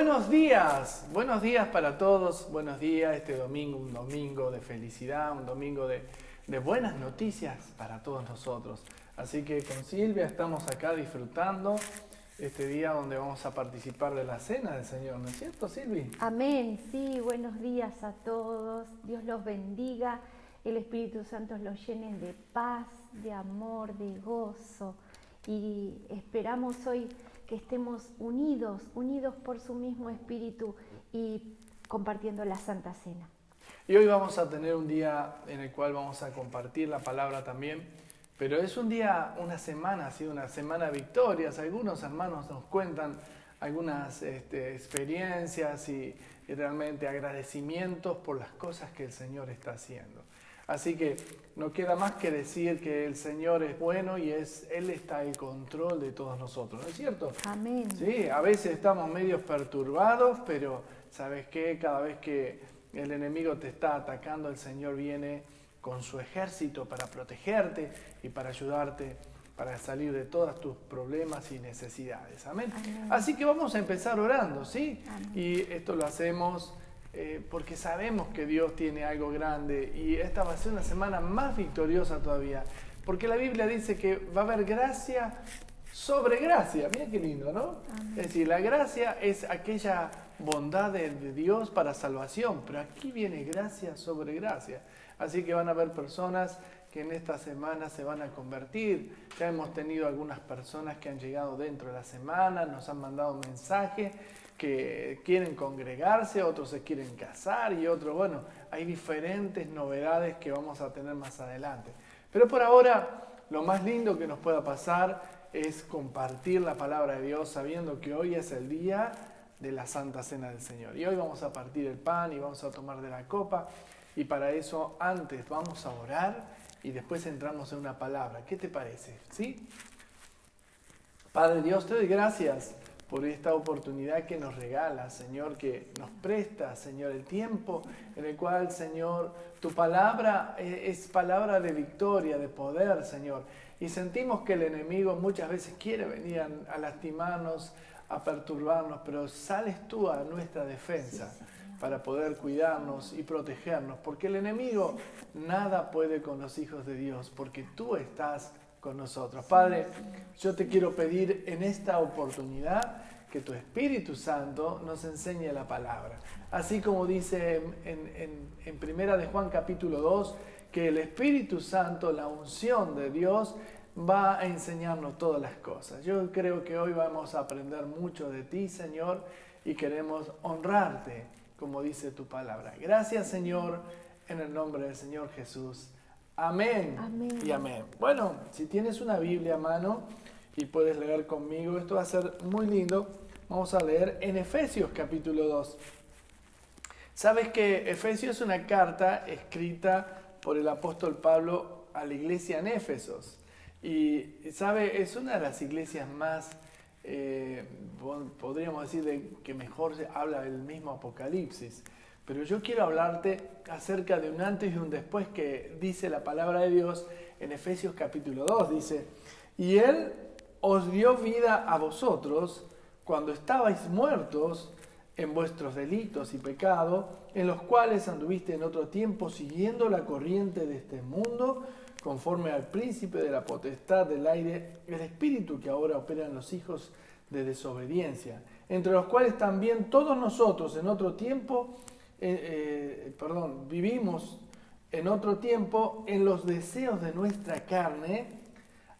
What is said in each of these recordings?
buenos días para todos, buenos días este domingo, un domingo de felicidad, un domingo de buenas noticias para todos nosotros. Así que con Silvia estamos acá disfrutando este día donde vamos a participar de la cena del Señor, ¿no es cierto, Silvi? Amén, sí, buenos días a todos, Dios los bendiga, el Espíritu Santo los llene de paz, de amor, de gozo y esperamos hoy que estemos unidos por su mismo Espíritu y compartiendo la Santa Cena. Y hoy vamos a tener un día en el cual vamos a compartir la palabra también, pero es un día, una semana, ha sido una semana de victorias. Algunos hermanos nos cuentan algunas experiencias y realmente agradecimientos por las cosas que el Señor está haciendo. Así que no queda más que decir que el Señor es bueno y Él está en control de todos nosotros, ¿no es cierto? Amén. Sí, a veces estamos medio perturbados, pero ¿sabes qué? Cada vez que el enemigo te está atacando, el Señor viene con su ejército para protegerte y para ayudarte para salir de todos tus problemas y necesidades. Amén. Amén. Así que vamos a empezar orando, ¿sí? Amén. Y esto lo hacemos porque sabemos que Dios tiene algo grande y esta va a ser una semana más victoriosa todavía, porque la Biblia dice que va a haber gracia sobre gracia. Mira qué lindo, ¿no? Amén. Es decir, la gracia es aquella bondad de Dios para salvación, pero aquí viene gracia sobre gracia. Así que van a haber personas que en esta semana se van a convertir. Ya hemos tenido algunas personas que han llegado dentro de la semana, nos han mandado mensajes que quieren congregarse, otros se quieren casar y otros, bueno, hay diferentes novedades que vamos a tener más adelante. Pero por ahora, lo más lindo que nos pueda pasar es compartir la palabra de Dios sabiendo que hoy es el día de la Santa Cena del Señor. Y hoy vamos a partir el pan y vamos a tomar de la copa. Y para eso antes vamos a orar y después entramos en una palabra. ¿Qué te parece? ¿Sí? Padre Dios, te doy gracias por esta oportunidad que nos regala, Señor, que nos presta, Señor, el tiempo en el cual, Señor, tu palabra es palabra de victoria, de poder, Señor. Y sentimos que el enemigo muchas veces quiere venir a lastimarnos, a perturbarnos, pero sales tú a nuestra defensa para poder cuidarnos y protegernos, porque el enemigo nada puede con los hijos de Dios, porque tú estás con nosotros. Padre, yo te quiero pedir en esta oportunidad que tu Espíritu Santo nos enseñe la palabra. Así como dice en Primera de Juan capítulo 2, que el Espíritu Santo, la unción de Dios, va a enseñarnos todas las cosas. Yo creo que hoy vamos a aprender mucho de ti, Señor, y queremos honrarte, como dice tu palabra. Gracias, Señor, en el nombre del Señor Jesús. Amén, Amén. Y amén. Bueno, si tienes una Biblia a mano y puedes leer conmigo, esto va a ser muy lindo. Vamos a leer en Efesios capítulo 2. Sabes que Efesios es una carta escrita por el apóstol Pablo a la iglesia en Éfesos. Y, ¿sabe? Es una de las iglesias más, podríamos decir, que mejor habla del mismo Apocalipsis. Pero yo quiero hablarte acerca de un antes y un después que dice la palabra de Dios en Efesios capítulo 2. Dice, y Él os dio vida a vosotros cuando estabais muertos en vuestros delitos y pecados, en los cuales anduviste en otro tiempo siguiendo la corriente de este mundo, conforme al príncipe de la potestad del aire, el espíritu que ahora opera en los hijos de desobediencia, entre los cuales también todos nosotros en otro tiempo, vivimos en otro tiempo en los deseos de nuestra carne,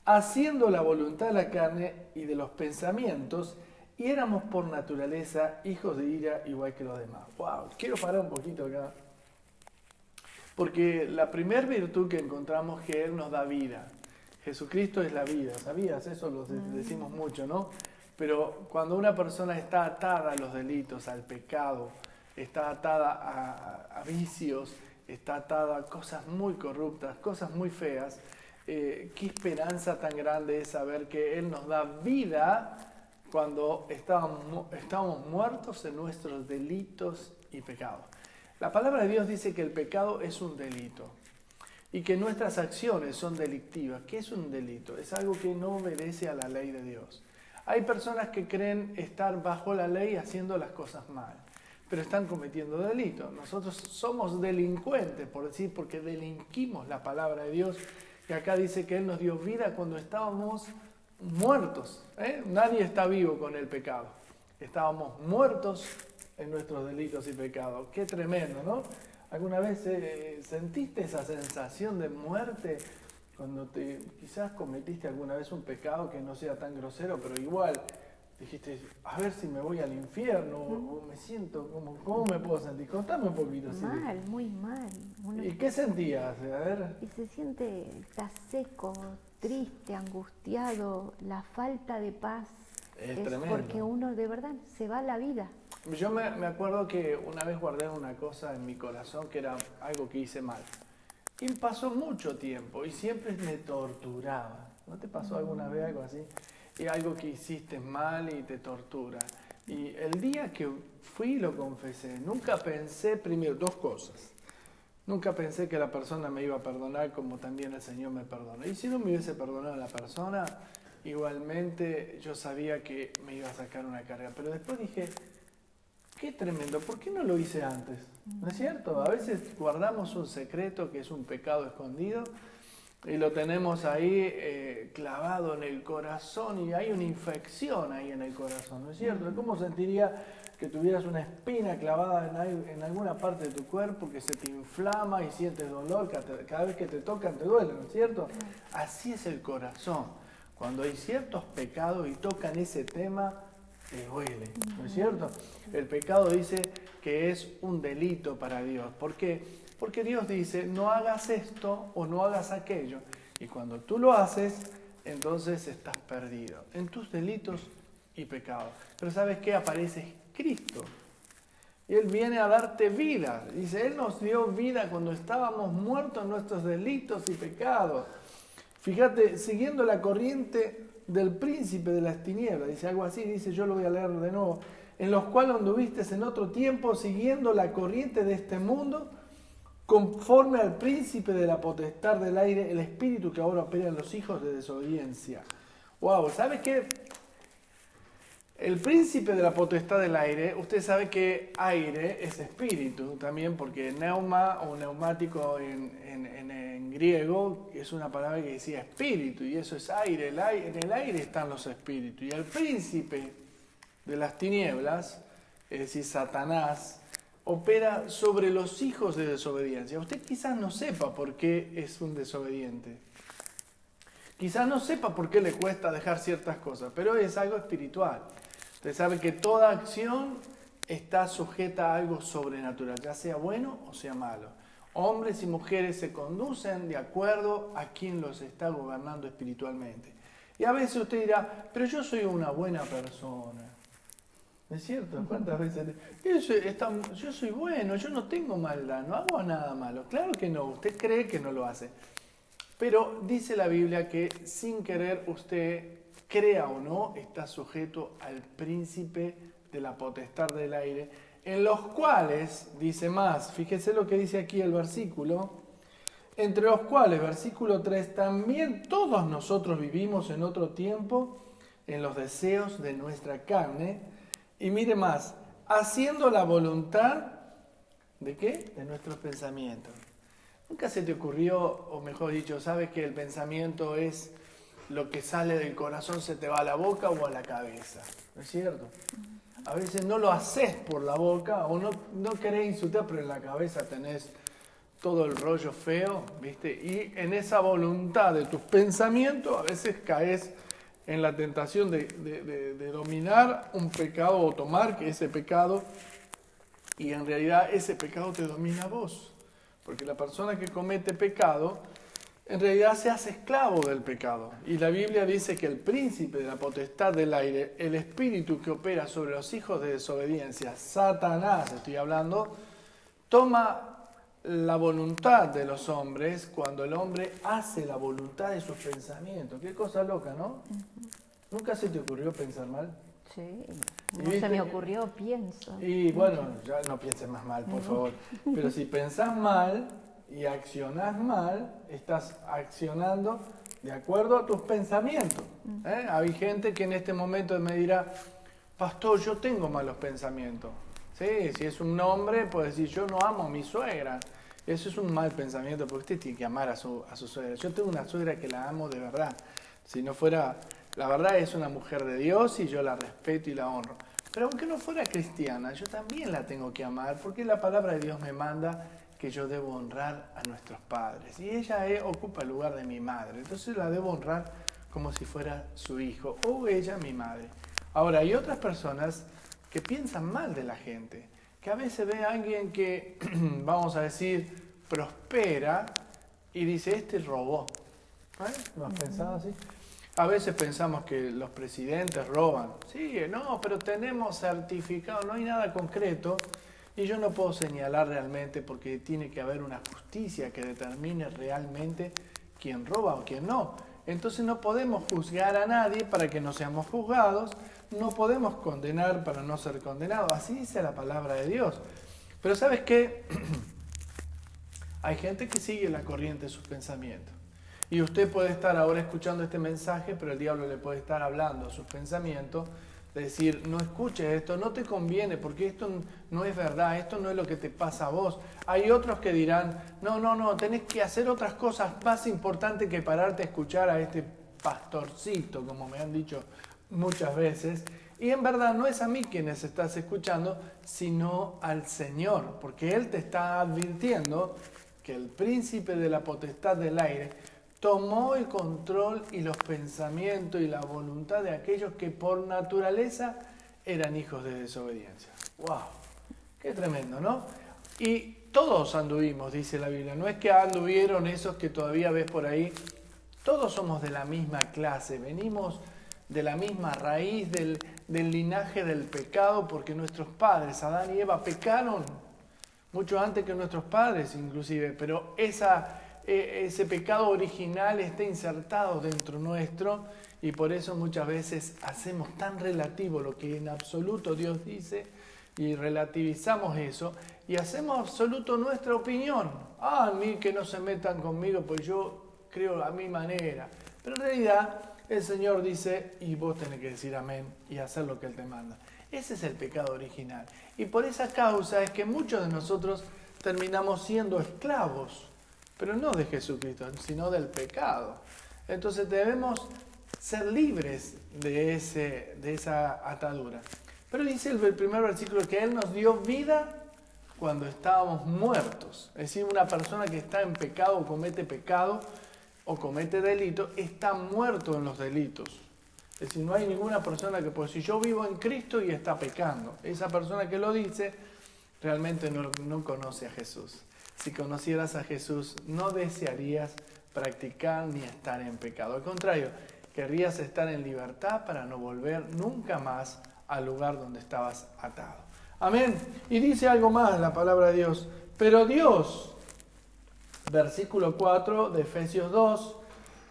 haciendo la voluntad de la carne y de los pensamientos, y éramos por naturaleza hijos de ira igual que los demás. Wow, quiero parar un poquito acá. Porque la primera virtud que encontramos es que Él nos da vida. Jesucristo es la vida, ¿sabías? Eso lo decimos mucho, ¿no? Pero cuando una persona está atada a los delitos, al pecado, está atada a vicios, está atada a cosas muy corruptas, cosas muy feas, qué esperanza tan grande es saber que Él nos da vida cuando estábamos muertos en nuestros delitos y pecados. La palabra de Dios dice que el pecado es un delito y que nuestras acciones son delictivas. ¿Qué es un delito? Es algo que no obedece a la ley de Dios. Hay personas que creen estar bajo la ley haciendo las cosas mal, pero están cometiendo delitos. Nosotros somos delincuentes, por decir, porque delinquimos la palabra de Dios. Y acá dice que Él nos dio vida cuando estábamos muertos. Nadie está vivo con el pecado. Estábamos muertos en nuestros delitos y pecados. Qué tremendo, ¿no? ¿Alguna vez sentiste esa sensación de muerte cuando quizás cometiste alguna vez un pecado que no sea tan grosero, pero igual dijiste, a ver si me voy al infierno o me siento, ¿cómo me puedo sentir? Contame un poquito. Mal, muy mal. ¿Y qué sentías? A ver. Y se siente, está seco, triste, angustiado, la falta de paz. Es tremendo. Porque uno de verdad se va a la vida. Yo me acuerdo que una vez guardé una cosa en mi corazón que era algo que hice mal. Y pasó mucho tiempo y siempre me torturaba. ¿No te pasó alguna vez algo así? Y algo que hiciste mal y te tortura. Y el día que fui y lo confesé, nunca pensé, primero, dos cosas. Nunca pensé que la persona me iba a perdonar como también el Señor me perdonó. Y si no me hubiese perdonado a la persona, igualmente yo sabía que me iba a sacar una carga. Pero después dije, qué tremendo, ¿por qué no lo hice antes? ¿No es cierto? A veces guardamos un secreto que es un pecado escondido y lo tenemos ahí clavado en el corazón y hay una infección ahí en el corazón, ¿no es cierto? ¿Cómo sentiría que tuvieras una espina clavada en alguna parte de tu cuerpo que se te inflama y sientes dolor, cada vez que te tocan te duele, ¿no es cierto? Así es el corazón. Cuando hay ciertos pecados y tocan ese tema, te duele, ¿no es cierto? El pecado dice que es un delito para Dios. ¿Por qué? Porque Dios dice, no hagas esto o no hagas aquello. Y cuando tú lo haces, entonces estás perdido en tus delitos y pecados. Pero ¿sabes qué? Aparece Cristo. Y Él viene a darte vida. Dice, Él nos dio vida cuando estábamos muertos en nuestros delitos y pecados. Fíjate, siguiendo la corriente del príncipe de las tinieblas, dice algo así, dice, yo lo voy a leer de nuevo, en los cuales anduviste en otro tiempo siguiendo la corriente de este mundo, conforme al príncipe de la potestad del aire, el espíritu que ahora opera en los hijos de desobediencia. Wow, ¿sabes qué? El príncipe de la potestad del aire, usted sabe que aire es espíritu también, porque neuma o neumático en griego es una palabra que decía espíritu, y eso es aire. En el aire están los espíritus. Y el príncipe de las tinieblas, es decir, Satanás, opera sobre los hijos de desobediencia. Usted quizás no sepa por qué es un desobediente. Quizás no sepa por qué le cuesta dejar ciertas cosas, pero es algo espiritual. Usted sabe que toda acción está sujeta a algo sobrenatural, ya sea bueno o sea malo. Hombres y mujeres se conducen de acuerdo a quien los está gobernando espiritualmente. Y a veces usted dirá, pero yo soy una buena persona. ¿No es cierto? ¿Cuántas veces? Yo soy bueno, yo no tengo maldad, no hago nada malo. Claro que no, usted cree que no lo hace. Pero dice la Biblia que sin querer usted, crea o no, está sujeto al príncipe de la potestad del aire, en los cuales, dice más, fíjese lo que dice aquí el versículo, entre los cuales, versículo 3, también todos nosotros vivimos en otro tiempo en los deseos de nuestra carne, y mire más, haciendo la voluntad, ¿de qué? De nuestros pensamientos. ¿Nunca se te ocurrió, o mejor dicho, sabes que el pensamiento es lo que sale del corazón, se te va a la boca o a la cabeza? ¿No es cierto? A veces no lo haces por la boca o no querés insultar, pero en la cabeza tenés todo el rollo feo, ¿viste? Y en esa voluntad de tus pensamientos a veces caes en la tentación de dominar un pecado o tomar que ese pecado, y en realidad ese pecado te domina a vos. Porque la persona que comete pecado, en realidad se hace esclavo del pecado. Y la Biblia dice que el príncipe de la potestad del aire, el espíritu que opera sobre los hijos de desobediencia, Satanás, estoy hablando, toma la voluntad de los hombres cuando el hombre hace la voluntad de sus pensamientos. Qué cosa loca, ¿no? ¿Nunca se te ocurrió pensar mal? Sí, no se me ocurrió, pienso. Y bueno, ya no pienses más mal, por favor. Pero si pensás mal y accionás mal, estás accionando de acuerdo a tus pensamientos. Hay gente que en este momento me dirá, pastor, yo tengo malos pensamientos. Sí, si es un hombre, puede decir, yo no amo a mi suegra. Eso es un mal pensamiento, porque usted tiene que amar a su suegra. Yo tengo una suegra que la amo de verdad. Si no fuera, la verdad es una mujer de Dios y yo la respeto y la honro. Pero aunque no fuera cristiana, yo también la tengo que amar, porque la palabra de Dios me manda que yo debo honrar a nuestros padres. Y ella ocupa el lugar de mi madre, entonces la debo honrar como si fuera su hijo, o ella mi madre. Ahora, hay otras personas que piensan mal de la gente, que a veces ve a alguien que, vamos a decir, prospera y dice, este robó. ¿No has pensado así? A veces pensamos que los presidentes roban. Sí, no, pero tenemos certificado, no hay nada concreto. Y yo no puedo señalar realmente porque tiene que haber una justicia que determine realmente quién roba o quién no. Entonces no podemos juzgar a nadie para que no seamos juzgados, no podemos condenar para no ser condenados. Así dice la palabra de Dios. Pero ¿sabes qué? Hay gente que sigue la corriente de sus pensamientos. Y usted puede estar ahora escuchando este mensaje, pero el diablo le puede estar hablando a sus pensamientos, de decir, no escuches esto, no te conviene, porque esto no es verdad, esto no es lo que te pasa a vos. Hay otros que dirán, no, tenés que hacer otras cosas más importantes que pararte a escuchar a este pastorcito, como me han dicho muchas veces. Y en verdad no es a mí quienes estás escuchando, sino al Señor, porque Él te está advirtiendo que el príncipe de la potestad del aire tomó el control y los pensamientos y la voluntad de aquellos que por naturaleza eran hijos de desobediencia. ¡Wow! ¡Qué tremendo!, ¿no? Y todos anduvimos, dice la Biblia. No es que anduvieron esos que todavía ves por ahí. Todos somos de la misma clase, venimos de la misma raíz del linaje del pecado, porque nuestros padres, Adán y Eva, pecaron mucho antes que nuestros padres inclusive, pero ese pecado original está insertado dentro nuestro y por eso muchas veces hacemos tan relativo lo que en absoluto Dios dice y relativizamos eso y hacemos absoluto nuestra opinión. A mí que no se metan conmigo, pues yo creo a mi manera. Pero en realidad el Señor dice y vos tenés que decir amén y hacer lo que Él te manda. Ese es el pecado original. Y por esa causa es que muchos de nosotros terminamos siendo esclavos, pero no de Jesucristo, sino del pecado. Entonces debemos ser libres de esa atadura. Pero dice el primer versículo que Él nos dio vida cuando estábamos muertos. Es decir, una persona que está en pecado o comete delito, está muerto en los delitos. Es decir, no hay ninguna persona que pueda decir, yo vivo en Cristo y está pecando. Esa persona que lo dice realmente no conoce a Jesús. Si conocieras a Jesús, no desearías practicar ni estar en pecado. Al contrario, querrías estar en libertad para no volver nunca más al lugar donde estabas atado. Amén. Y dice algo más la palabra de Dios. Pero Dios, versículo 4 de Efesios 2,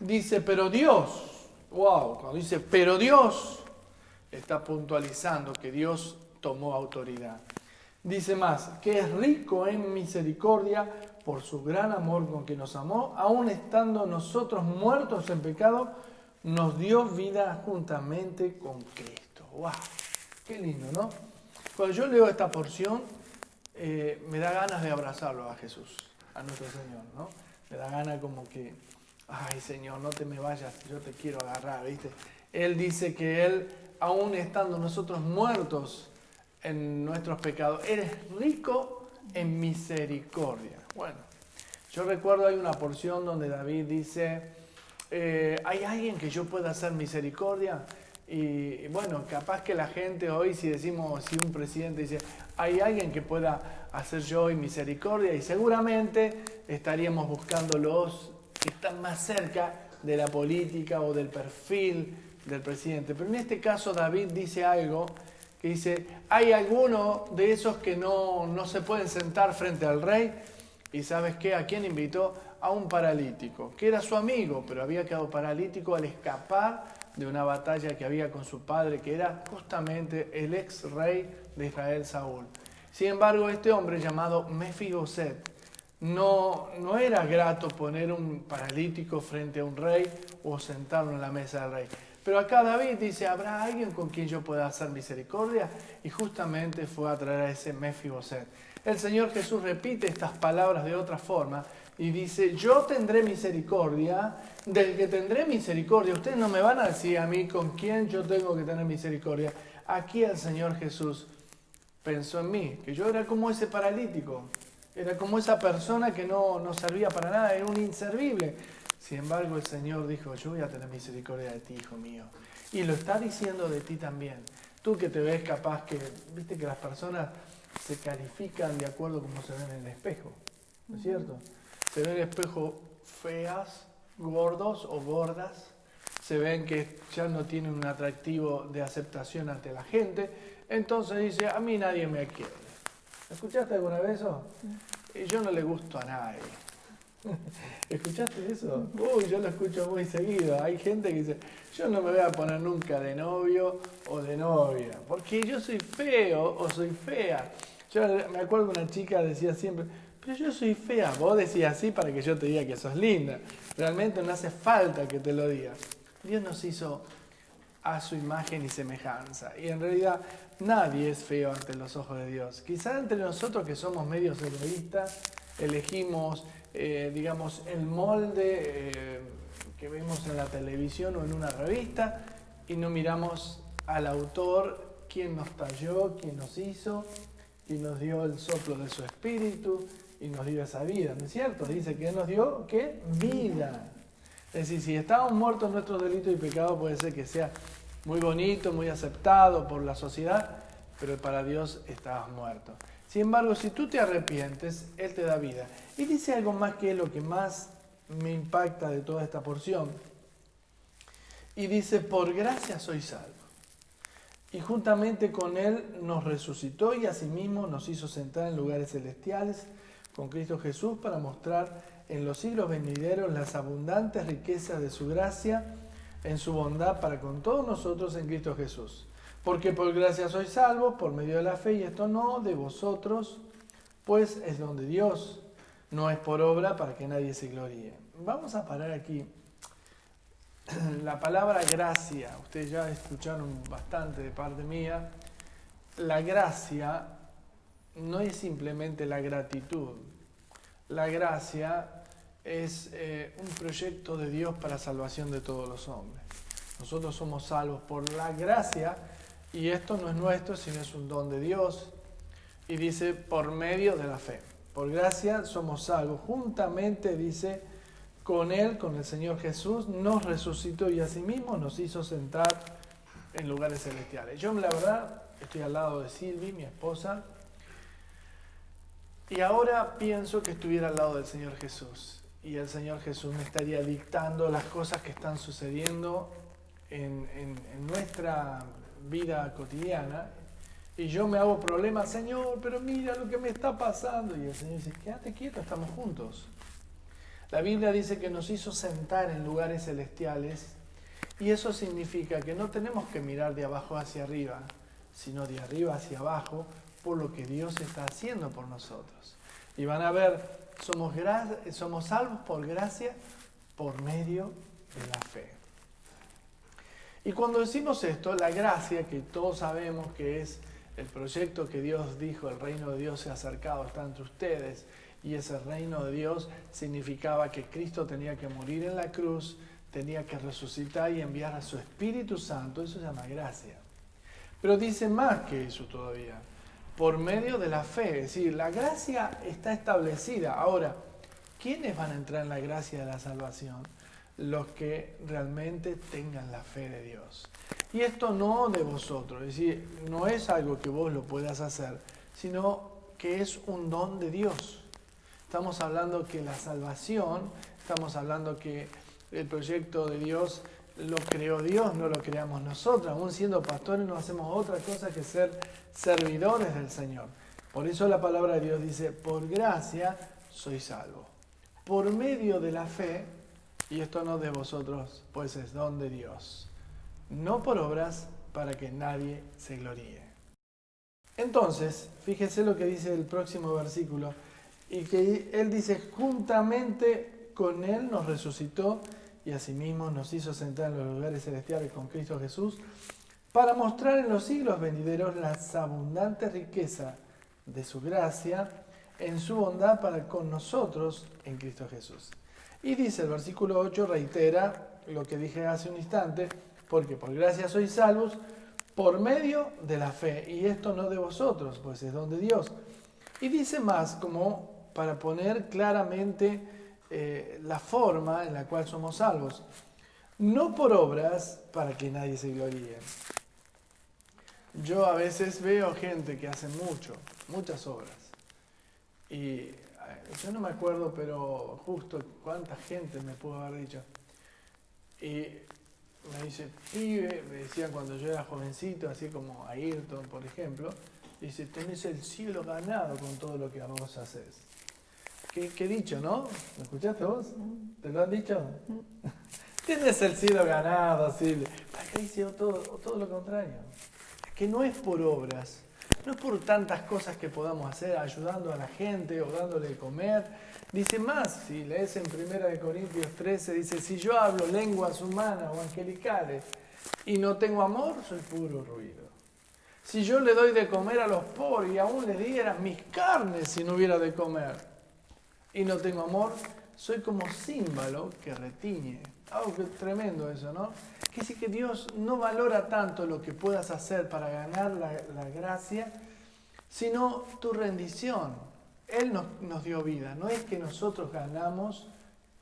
dice, pero Dios, wow, cuando dice, pero Dios, está puntualizando que Dios tomó autoridad. Dice más, que es rico en misericordia por su gran amor con que nos amó, aun estando nosotros muertos en pecado, nos dio vida juntamente con Cristo. ¡Wow! ¡Qué lindo!, ¿no? Cuando yo leo esta porción, me da ganas de abrazarlo a Jesús, a nuestro Señor, ¿no? Me da ganas como que, ay Señor, no te me vayas, yo te quiero agarrar, ¿viste? Él dice que Él, aun estando nosotros muertos en nuestros pecados, eres rico en misericordia. Bueno, yo recuerdo hay una porción donde David dice, ¿hay alguien que yo pueda hacer misericordia? Y bueno, capaz que la gente hoy, si un presidente dice, ¿hay alguien que pueda hacer yo hoy misericordia? Y seguramente estaríamos buscando los que están más cerca de la política o del perfil del presidente. Pero en este caso David dice algo que dice, hay alguno de esos que no se pueden sentar frente al rey. ¿Y sabes qué? ¿A quién invitó? A un paralítico, que era su amigo, pero había quedado paralítico al escapar de una batalla que había con su padre, que era justamente el ex rey de Israel, Saúl. Sin embargo, este hombre llamado Mefiboset no era grato poner un paralítico frente a un rey o sentarlo en la mesa del rey. Pero acá David dice, ¿habrá alguien con quien yo pueda hacer misericordia? Y justamente fue a traer a ese Mefiboset. El Señor Jesús repite estas palabras de otra forma y dice, yo tendré misericordia del que tendré misericordia. Ustedes no me van a decir a mí con quién yo tengo que tener misericordia. Aquí el Señor Jesús pensó en mí, que yo era como ese paralítico, era como esa persona que no servía para nada, era un inservible. Sin embargo, el Señor dijo, yo voy a tener misericordia de ti, hijo mío. Y lo está diciendo de ti también. Tú que te ves capaz que, viste que las personas se califican de acuerdo a cómo se ven en el espejo, ¿no es cierto? Se ven en el espejo feas, gordos o gordas, se ven que ya no tienen un atractivo de aceptación ante la gente, entonces dice, a mí nadie me quiere. ¿Escuchaste alguna vez eso? Yo no le gusto a nadie. ¿Escuchaste eso? Uy, yo lo escucho muy seguido. Hay gente que dice, yo no me voy a poner nunca de novio o de novia, porque yo soy feo o soy fea. Yo me acuerdo que una chica decía siempre, pero yo soy fea. Vos decías así para que yo te diga que sos linda. Realmente no hace falta que te lo diga. Dios nos hizo a su imagen y semejanza. Y en realidad nadie es feo ante los ojos de Dios. Quizá entre nosotros que somos medios egoístas, elegimos digamos, el molde que vemos en la televisión o en una revista y no miramos al autor, quién nos talló, quién nos hizo, quién nos dio el soplo de su espíritu y nos dio esa vida, ¿no es cierto? Dice que nos dio, ¿qué? Vida. Es decir, si estábamos muertos en nuestros delitos y pecados, puede ser que sea muy bonito, muy aceptado por la sociedad, pero para Dios estabas muerto. Sin embargo, si tú te arrepientes, Él te da vida. Y dice algo más que es lo que más me impacta de toda esta porción. Y dice, por gracia soy salvo. Y juntamente con Él nos resucitó y asimismo nos hizo sentar en lugares celestiales con Cristo Jesús para mostrar en los siglos venideros las abundantes riquezas de su gracia en su bondad para con todos nosotros en Cristo Jesús. Porque por gracia sois salvos por medio de la fe, y esto no de vosotros, pues es don de Dios, no es por obra para que nadie se gloríe. Vamos a parar aquí. La palabra gracia, ustedes ya escucharon bastante de parte mía. La gracia no es simplemente la gratitud. La gracia es un proyecto de Dios para salvación de todos los hombres. Nosotros somos salvos por la gracia. Y esto no es nuestro, sino es un don de Dios. Y dice, por medio de la fe. Por gracia somos salvos. Juntamente, dice, con Él, con el Señor Jesús, nos resucitó y asimismo nos hizo sentar en lugares celestiales. Yo, la verdad, estoy al lado de Silvi, mi esposa, y ahora pienso que estuviera al lado del Señor Jesús. Y el Señor Jesús me estaría dictando las cosas que están sucediendo en nuestra vida cotidiana, y yo me hago problemas, Señor, pero mira lo que me está pasando, y el Señor dice, quédate quieto, estamos juntos. La Biblia dice que nos hizo sentar en lugares celestiales, y eso significa que no tenemos que mirar de abajo hacia arriba, sino de arriba hacia abajo, por lo que Dios está haciendo por nosotros. Y van a ver, somos salvos por gracia, por medio de la fe. Y cuando decimos esto, la gracia, que todos sabemos que es el proyecto que Dios dijo, el reino de Dios se ha acercado, está entre ustedes, y ese reino de Dios significaba que Cristo tenía que morir en la cruz, tenía que resucitar y enviar a su Espíritu Santo, eso se llama gracia. Pero dice más que eso todavía, por medio de la fe, es decir, la gracia está establecida. Ahora, ¿quiénes van a entrar en la gracia de la salvación? Los que realmente tengan la fe de Dios. Y esto no de vosotros, es decir, no es algo que vos lo puedas hacer, sino que es un don de Dios. Estamos hablando que la salvación, estamos hablando que el proyecto de Dios lo creó Dios, no lo creamos nosotros. Aún siendo pastores no hacemos otra cosa que ser servidores del Señor. Por eso la palabra de Dios dice, por gracia soy salvo. Por medio de la fe. Y esto no de vosotros, pues es don de Dios. No por obras, para que nadie se gloríe. Entonces, fíjese lo que dice el próximo versículo. Y que Él dice, juntamente con Él nos resucitó y asimismo nos hizo sentar en los lugares celestiales con Cristo Jesús, para mostrar en los siglos venideros las abundantes riquezas de su gracia en su bondad para con nosotros en Cristo Jesús. Y dice el versículo 8, reitera lo que dije hace un instante, porque por gracia sois salvos por medio de la fe, y esto no de vosotros, pues es don de Dios. Y dice más, como para poner claramente la forma en la cual somos salvos, no por obras para que nadie se gloríe. Yo a veces veo gente que hace muchas obras, y yo no me acuerdo, pero justo cuánta gente me pudo haber dicho. Y me dice, pibe, me decían cuando yo era jovencito, así como Ayrton, por ejemplo, dice, tenés el cielo ganado con todo lo que vos haces. ¿Qué dicho, no? ¿Lo escuchaste vos? ¿Te lo han dicho? Tienes el cielo ganado, así. Acá dice todo lo contrario. Que no es por obras, no es por tantas cosas que podamos hacer, ayudando a la gente o dándole de comer. Dice más, si lees en 1 Corintios 13, dice, si yo hablo lenguas humanas o angelicales y no tengo amor, soy puro ruido. Si yo le doy de comer a los pobres y aún les diera mis carnes si no hubiera de comer y no tengo amor, soy como címbalo que retiñe. Algo que tremendo eso, ¿no? Que dice que Dios no valora tanto lo que puedas hacer para ganar la gracia, sino tu rendición. Él nos dio vida. No es que nosotros ganamos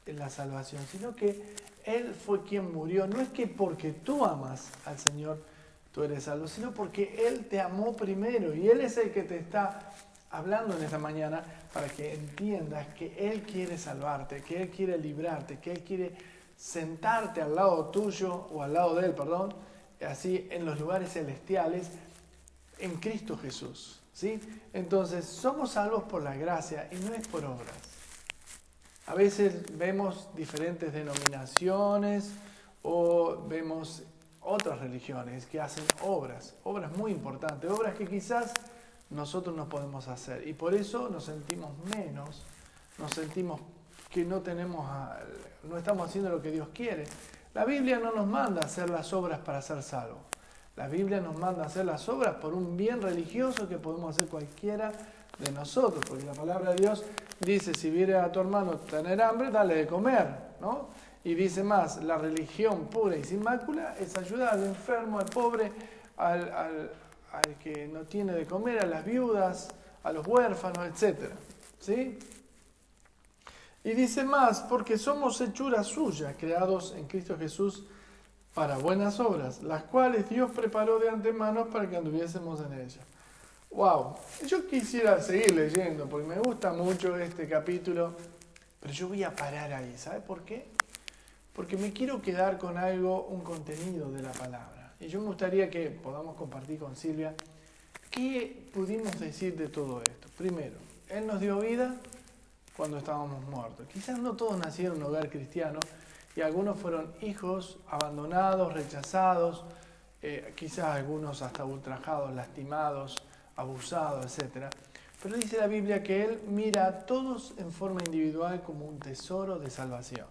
la salvación, sino que Él fue quien murió. No es que porque tú amas al Señor tú eres salvo, sino porque Él te amó primero. Y Él es el que te está hablando en esta mañana para que entiendas que Él quiere salvarte, que Él quiere librarte, que Él quiere sentarte al lado tuyo, o al lado de Él, perdón, así en los lugares celestiales, en Cristo Jesús, ¿sí? Entonces, somos salvos por la gracia y no es por obras. A veces vemos diferentes denominaciones o vemos otras religiones que hacen obras muy importantes, obras que quizás nosotros no podemos hacer y por eso nos sentimos menos, nos sentimos que no estamos haciendo lo que Dios quiere. La Biblia no nos manda a hacer las obras para ser salvos. La Biblia nos manda a hacer las obras por un bien religioso que podemos hacer cualquiera de nosotros, porque la palabra de Dios dice, si viere a tu hermano tener hambre, dale de comer, ¿no? Y dice más, la religión pura y sin mácula es ayudar al enfermo, al pobre, al que no tiene de comer, a las viudas, a los huérfanos, etc. ¿Sí? Y dice más, porque somos hechura suya, creados en Cristo Jesús para buenas obras, las cuales Dios preparó de antemano para que anduviésemos en ellas. ¡Wow! Yo quisiera seguir leyendo, porque me gusta mucho este capítulo, pero yo voy a parar ahí. ¿Sabe por qué? Porque me quiero quedar con algo, un contenido de la palabra. Y yo me gustaría que podamos compartir con Silvia qué pudimos decir de todo esto. Primero, Él nos dio vida cuando estábamos muertos. Quizás no todos nacieron en un hogar cristiano y algunos fueron hijos abandonados, rechazados, quizás algunos hasta ultrajados, lastimados, abusados, etc. Pero dice la Biblia que Él mira a todos en forma individual como un tesoro de salvación.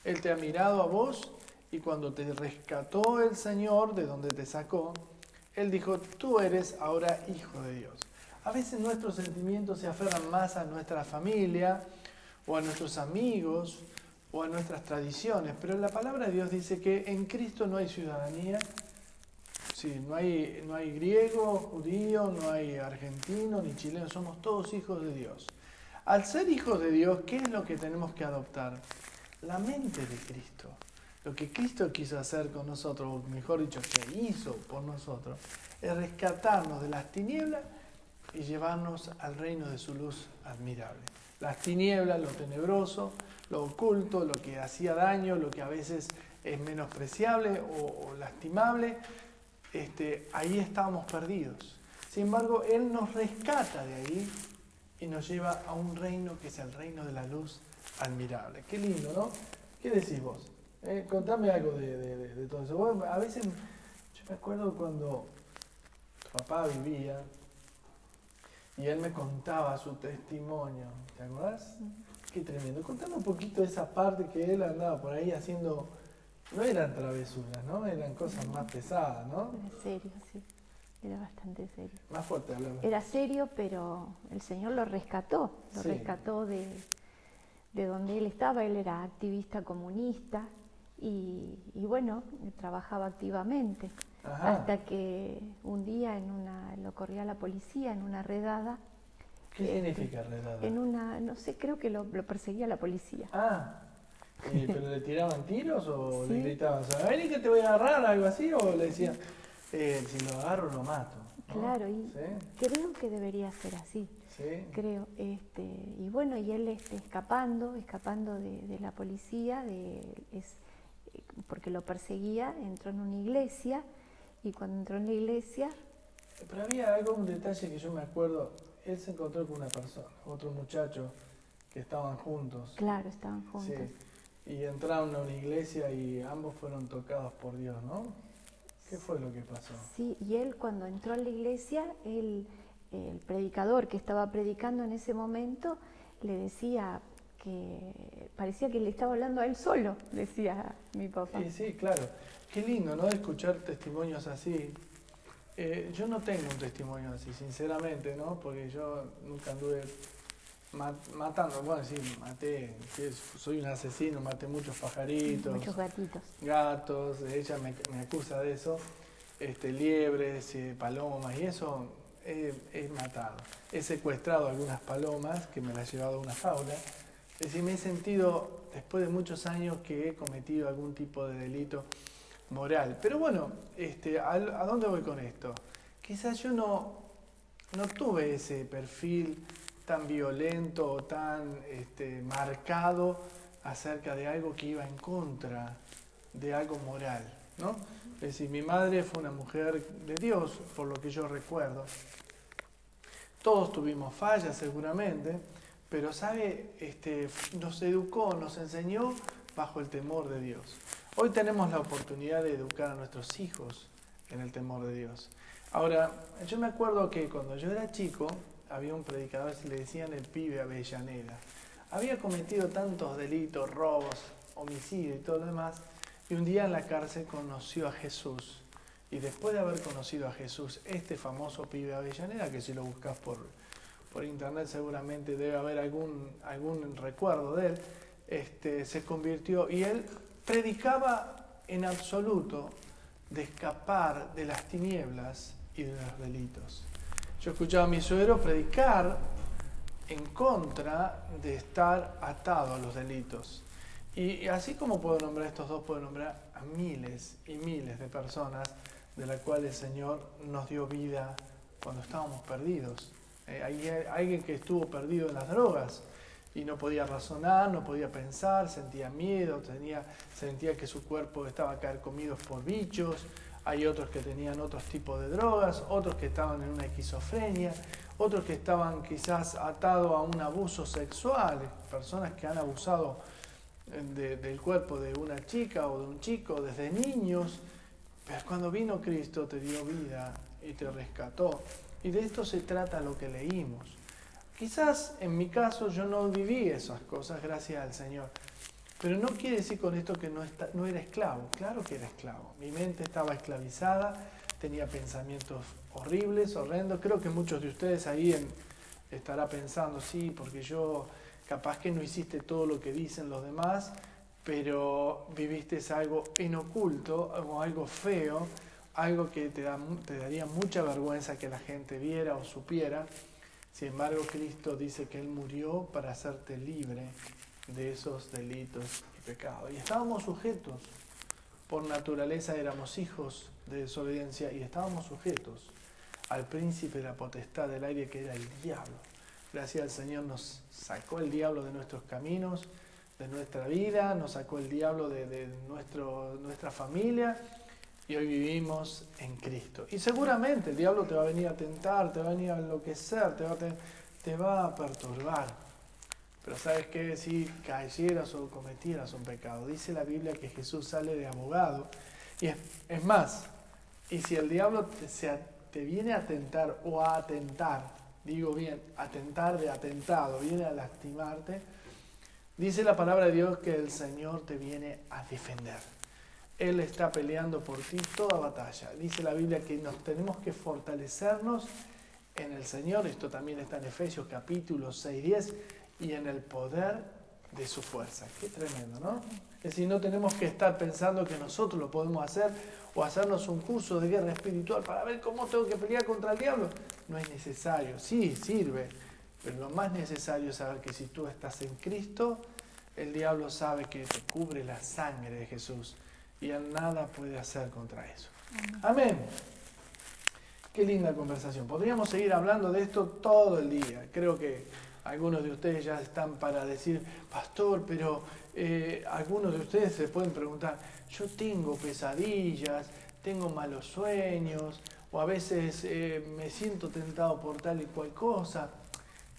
Él te ha mirado a vos y cuando te rescató el Señor de donde te sacó, Él dijo, tú eres ahora hijo de Dios. A veces nuestros sentimientos se aferran más a nuestra familia o a nuestros amigos o a nuestras tradiciones, pero la palabra de Dios dice que en Cristo no hay ciudadanía, sí, no hay griego, judío, no hay argentino ni chileno, somos todos hijos de Dios. Al ser hijos de Dios, ¿qué es lo que tenemos que adoptar? La mente de Cristo. Lo que Cristo quiso hacer con nosotros, o mejor dicho, que hizo por nosotros, es rescatarnos de las tinieblas y llevarnos al reino de su luz admirable. Las tinieblas, lo tenebroso, lo oculto, lo que hacía daño, lo que a veces es menospreciable o lastimable, ahí estábamos perdidos. Sin embargo, Él nos rescata de ahí y nos lleva a un reino que es el reino de la luz admirable. Qué lindo, ¿no? ¿Qué decís vos? Contame algo de todo eso. Bueno, a veces, yo me acuerdo cuando tu papá vivía, y él me contaba su testimonio. ¿Te acordás? Qué tremendo. Contame un poquito de esa parte que él andaba por ahí haciendo. No eran travesuras, ¿no? Eran cosas más pesadas, ¿no? Era serio, sí. Era bastante serio. Más fuerte hablando. Era serio, pero el Señor lo rescató. Lo Sí. rescató de donde él estaba. Él era activista comunista y bueno, trabajaba activamente. Ajá. Hasta que un día lo corría la policía en una redada. ¿Qué significa redada? En una, no sé, creo que lo perseguía la policía. Ah, ¿pero le tiraban tiros o Sí. le gritaban, vení que te voy a agarrar, algo así? ¿O le decían, si lo agarro lo mato? ¿no? Claro, y ¿Sí? creo que debería ser así. ¿Sí? Creo, y bueno, y él escapando de la policía, porque lo perseguía, entró en una iglesia, y cuando entró en la iglesia... Pero había un detalle que yo me acuerdo, él se encontró con una persona, otro muchacho, que estaban juntos. Claro, estaban juntos. Sí, y entraron a una iglesia y ambos fueron tocados por Dios, ¿no? ¿Qué fue lo que pasó? Sí, y él cuando entró a la iglesia, el predicador que estaba predicando en ese momento le decía que parecía que le estaba hablando a él solo, decía mi papá. Sí, claro. Qué lindo, ¿no? Escuchar testimonios así. Yo no tengo un testimonio así, sinceramente, ¿no? Porque yo nunca anduve matando. Bueno, sí, maté, soy un asesino, maté muchos pajaritos. Muchos gatitos. Gatos, ella me acusa de eso. Liebres, palomas y eso he matado. He secuestrado algunas palomas que me las he llevado a una jaula. Es decir, me he sentido, después de muchos años, que he cometido algún tipo de delito moral. Pero bueno, ¿a dónde voy con esto? Quizás yo no tuve ese perfil tan violento o tan marcado acerca de algo que iba en contra de algo moral, ¿no? Es decir, mi madre fue una mujer de Dios, por lo que yo recuerdo. Todos tuvimos fallas seguramente, pero sabe, nos educó, nos enseñó bajo el temor de Dios. Hoy tenemos la oportunidad de educar a nuestros hijos en el temor de Dios. Ahora, yo me acuerdo que cuando yo era chico, había un predicador que le decían el pibe Avellaneda. Había cometido tantos delitos, robos, homicidio y todo lo demás, y un día en la cárcel conoció a Jesús. Y después de haber conocido a Jesús, este famoso pibe Avellaneda, que si lo buscas por internet seguramente debe haber algún recuerdo de él, se convirtió y él predicaba en absoluto de escapar de las tinieblas y de los delitos. Yo escuchaba a mi suegro predicar en contra de estar atado a los delitos. Y así como puedo nombrar a estos dos, puedo nombrar a miles y miles de personas de las cuales el Señor nos dio vida cuando estábamos perdidos. Hay alguien que estuvo perdido en las drogas y no podía razonar, no podía pensar, sentía miedo, sentía que su cuerpo estaba carcomido por bichos. Hay otros que tenían otros tipos de drogas, otros que estaban en una esquizofrenia, otros que estaban quizás atados a un abuso sexual, personas que han abusado del cuerpo de una chica o de un chico desde niños, pero cuando vino Cristo te dio vida y te rescató. Y de esto se trata lo que leímos. Quizás en mi caso yo no viví esas cosas gracias al Señor, pero no quiere decir con esto que no era esclavo. Claro que era esclavo. Mi mente estaba esclavizada, tenía pensamientos horribles, horrendos. Creo que muchos de ustedes ahí estará pensando, sí, porque yo capaz que no hiciste todo lo que dicen los demás, pero viviste algo en oculto o algo feo, algo que te daría mucha vergüenza que la gente viera o supiera. Sin embargo, Cristo dice que Él murió para hacerte libre de esos delitos y pecados. Y estábamos sujetos, por naturaleza éramos hijos de desobediencia y estábamos sujetos al príncipe de la potestad del aire que era el diablo. Gracias al Señor nos sacó el diablo de nuestros caminos, de nuestra vida, nos sacó el diablo de nuestra familia y hoy vivimos en Cristo. Y seguramente el diablo te va a venir a tentar, te va a venir a enloquecer, te va a perturbar. Pero ¿sabes qué? Si cayeras o cometieras un pecado, dice la Biblia que Jesús sale de abogado. Y es más, y si el diablo te viene a tentar o a atentar, digo bien, atentar de atentado, viene a lastimarte, dice la palabra de Dios que el Señor te viene a defender. Él está peleando por ti toda batalla. Dice la Biblia que nos tenemos que fortalecernos en el Señor. Esto también está en Efesios capítulo 6, 10. Y en el poder de su fuerza. Qué tremendo, ¿no? Es decir, no tenemos que estar pensando que nosotros lo podemos hacer o hacernos un curso de guerra espiritual para ver cómo tengo que pelear contra el diablo. No es necesario. Sí, sirve. Pero lo más necesario es saber que si tú estás en Cristo, el diablo sabe que te cubre la sangre de Jesús. Y él nada puede hacer contra eso. Amén. Qué linda conversación. Podríamos seguir hablando de esto todo el día. Creo que algunos de ustedes ya están para decir, pastor, pero algunos de ustedes se pueden preguntar, yo tengo pesadillas, tengo malos sueños, o a veces me siento tentado por tal y cual cosa.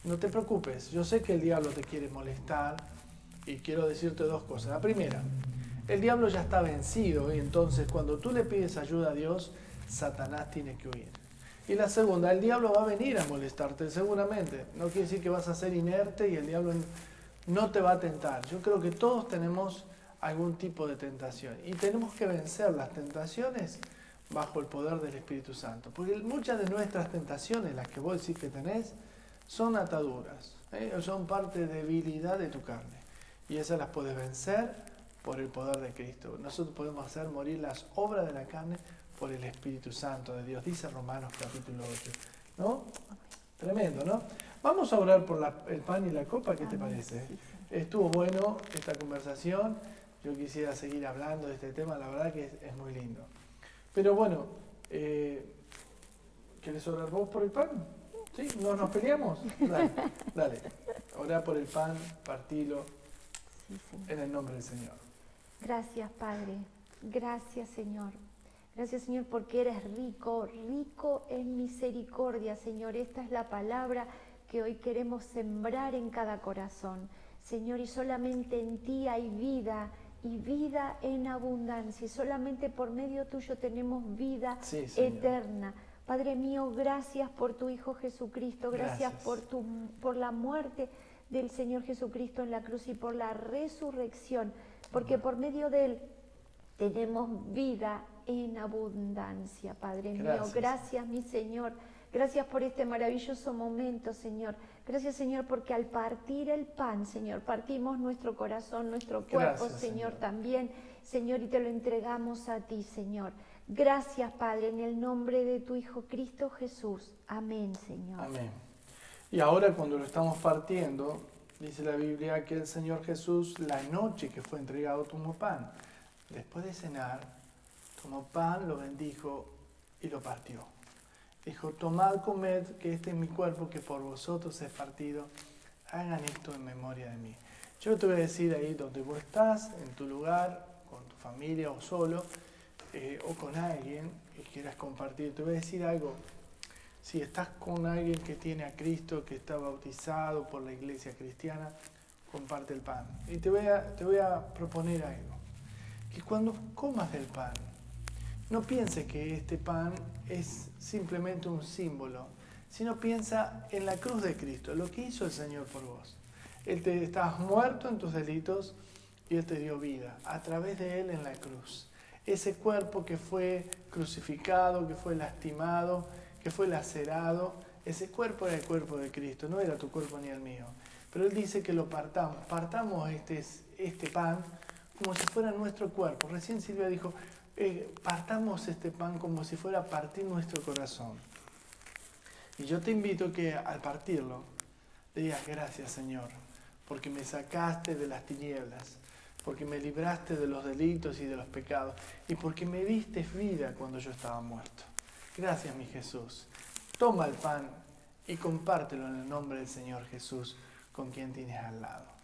No te preocupes, yo sé que el diablo te quiere molestar y quiero decirte dos cosas. La primera, el diablo ya está vencido y entonces cuando tú le pides ayuda a Dios, Satanás tiene que huir. Y la segunda, el diablo va a venir a molestarte seguramente. No quiere decir que vas a ser inerte y el diablo no te va a tentar. Yo creo que todos tenemos algún tipo de tentación y tenemos que vencer las tentaciones bajo el poder del Espíritu Santo. Porque muchas de nuestras tentaciones, las que vos decís que tenés, son ataduras, son parte de debilidad de tu carne. Y esas las puedes vencer por el poder de Cristo. Nosotros podemos hacer morir las obras de la carne por el Espíritu Santo de Dios, dice Romanos capítulo 8. ¿No? Tremendo, ¿no? Vamos a orar por el pan y la copa, ¿qué te parece? Estuvo bueno esta conversación, yo quisiera seguir hablando de este tema, la verdad que es muy lindo. Pero bueno, ¿querés orar vos por el pan? ¿Sí? ¿No nos peleamos? Dale. Orá por el pan, partilo, en el nombre del Señor. Gracias, Padre. Gracias, Señor. Gracias, Señor, porque eres rico, rico en misericordia, Señor. Esta es la palabra que hoy queremos sembrar en cada corazón. Señor, y solamente en ti hay vida, y vida en abundancia. Y solamente por medio tuyo tenemos vida eterna. Padre mío, gracias por tu Hijo Jesucristo. Gracias. por la muerte del Señor Jesucristo en la cruz y por la resurrección. Porque por medio de Él tenemos vida en abundancia, Padre mío. Gracias, mi Señor. Gracias por este maravilloso momento, Señor. Gracias, Señor, porque al partir el pan, Señor, partimos nuestro corazón, nuestro cuerpo, Gracias, Señor, también, Señor, y te lo entregamos a ti, Señor. Gracias, Padre, en el nombre de tu Hijo Cristo Jesús. Amén, Señor. Amén. Y ahora cuando lo estamos partiendo, dice la Biblia que el Señor Jesús, la noche que fue entregado, tomó pan. Después de cenar, tomó pan, lo bendijo y lo partió. Dijo, tomad, comed, que este es mi cuerpo que por vosotros es partido. Hagan esto en memoria de mí. Yo te voy a decir ahí donde vos estás, en tu lugar, con tu familia o solo, o con alguien que quieras compartir. Te voy a decir algo. Si estás con alguien que tiene a Cristo, que está bautizado por la iglesia cristiana, comparte el pan. Y te voy a proponer algo. Que cuando comas del pan, no pienses que este pan es simplemente un símbolo, sino piensa en la cruz de Cristo, lo que hizo el Señor por vos. Estabas muerto en tus delitos y Él te dio vida a través de Él en la cruz. Ese cuerpo que fue crucificado, que fue lastimado, que fue lacerado, ese cuerpo era el cuerpo de Cristo, no era tu cuerpo ni el mío. Pero Él dice que lo partamos este pan como si fuera nuestro cuerpo. Recién Silvia dijo, partamos este pan como si fuera a partir nuestro corazón. Y yo te invito que al partirlo, le digas gracias, Señor, porque me sacaste de las tinieblas, porque me libraste de los delitos y de los pecados, y porque me diste vida cuando yo estaba muerto. Gracias, mi Jesús. Toma el pan y compártelo en el nombre del Señor Jesús, con quien tienes al lado.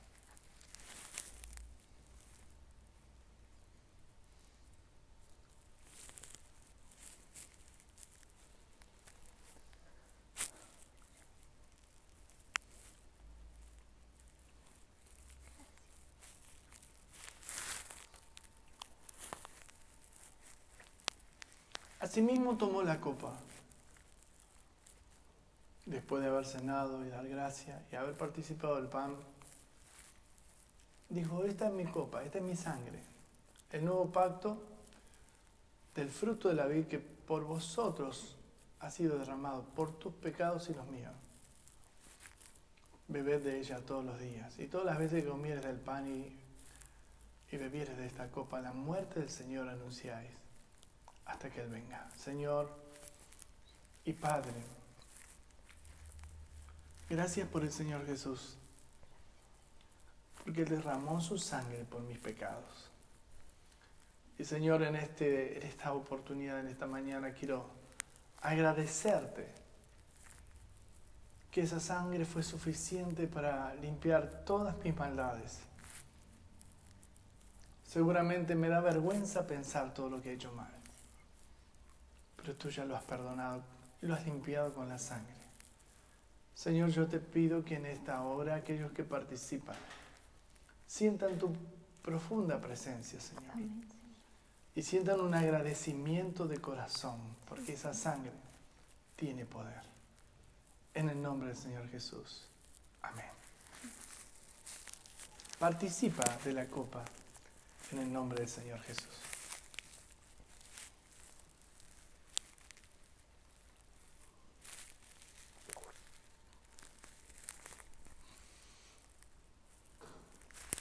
Asimismo tomó la copa, después de haber cenado y dar gracia y haber participado del pan, dijo, esta es mi copa, esta es mi sangre, el nuevo pacto del fruto de la vid que por vosotros ha sido derramado, por tus pecados y los míos. Bebed de ella todos los días, y todas las veces que comieres del pan y bebieres de esta copa, la muerte del Señor anunciáis hasta que Él venga. Señor y Padre, gracias por el Señor Jesús, porque Él derramó su sangre por mis pecados. Y Señor, en esta oportunidad, en esta mañana, quiero agradecerte que esa sangre fue suficiente para limpiar todas mis maldades. Seguramente me da vergüenza pensar todo lo que he hecho mal, pero tú ya lo has perdonado y lo has limpiado con la sangre. Señor, yo te pido que en esta hora aquellos que participan sientan tu profunda presencia, Señor. Amén. Y sientan un agradecimiento de corazón, porque esa sangre tiene poder. En el nombre del Señor Jesús. Amén. Participa de la copa en el nombre del Señor Jesús.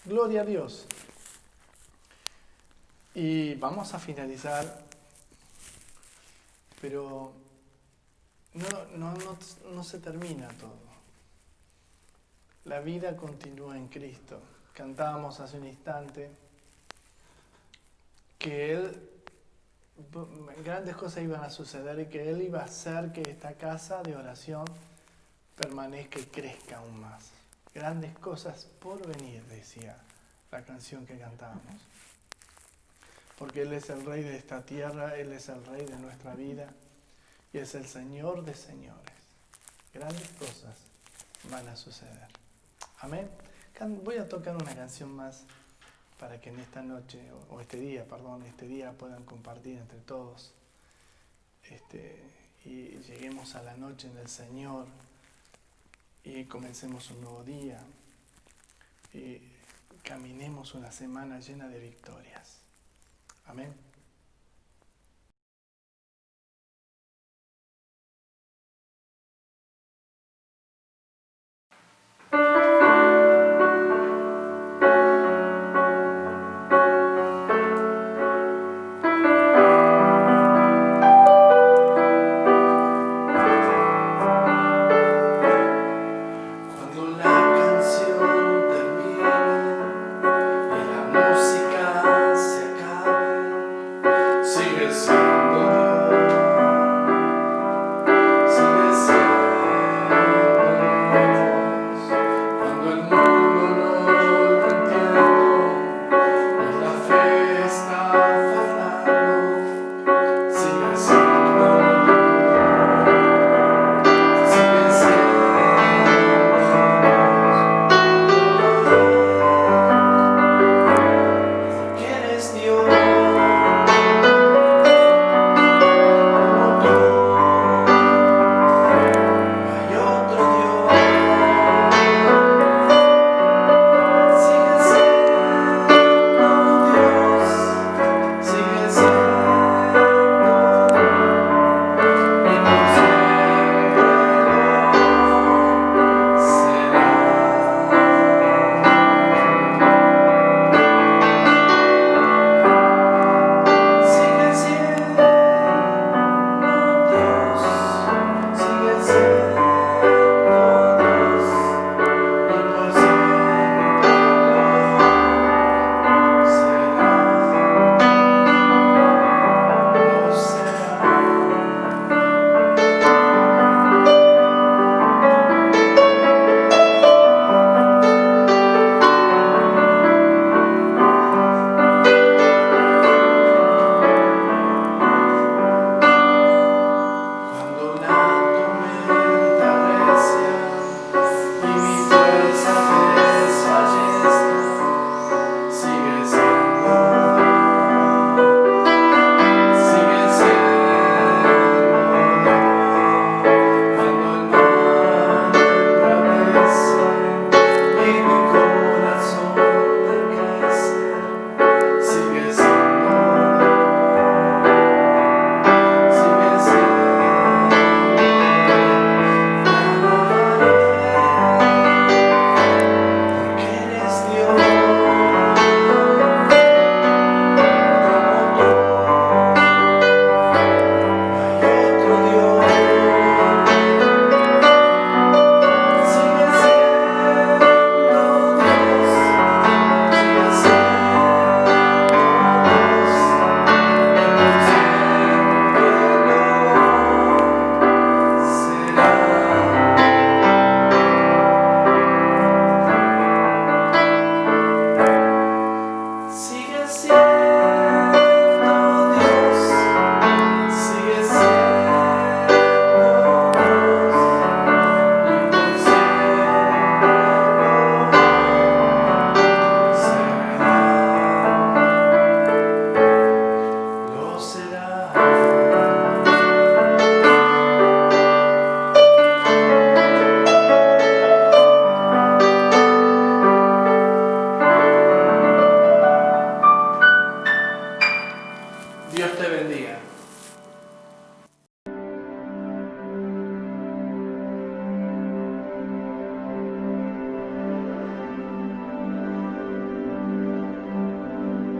Gloria a Dios. Y vamos a finalizar, pero no se termina todo. La vida continúa en Cristo. Cantábamos hace un instante que grandes cosas iban a suceder y que Él iba a hacer que esta casa de oración permanezca y crezca aún más. Grandes cosas por venir, decía la canción que cantábamos. Porque Él es el Rey de esta tierra, Él es el Rey de nuestra vida y es el Señor de señores. Grandes cosas van a suceder. Amén. Voy a tocar una canción más para que en esta noche, este día puedan compartir entre todos y lleguemos a la noche en el Señor y comencemos un nuevo día y caminemos una semana llena de victorias. Amén. te bendiga.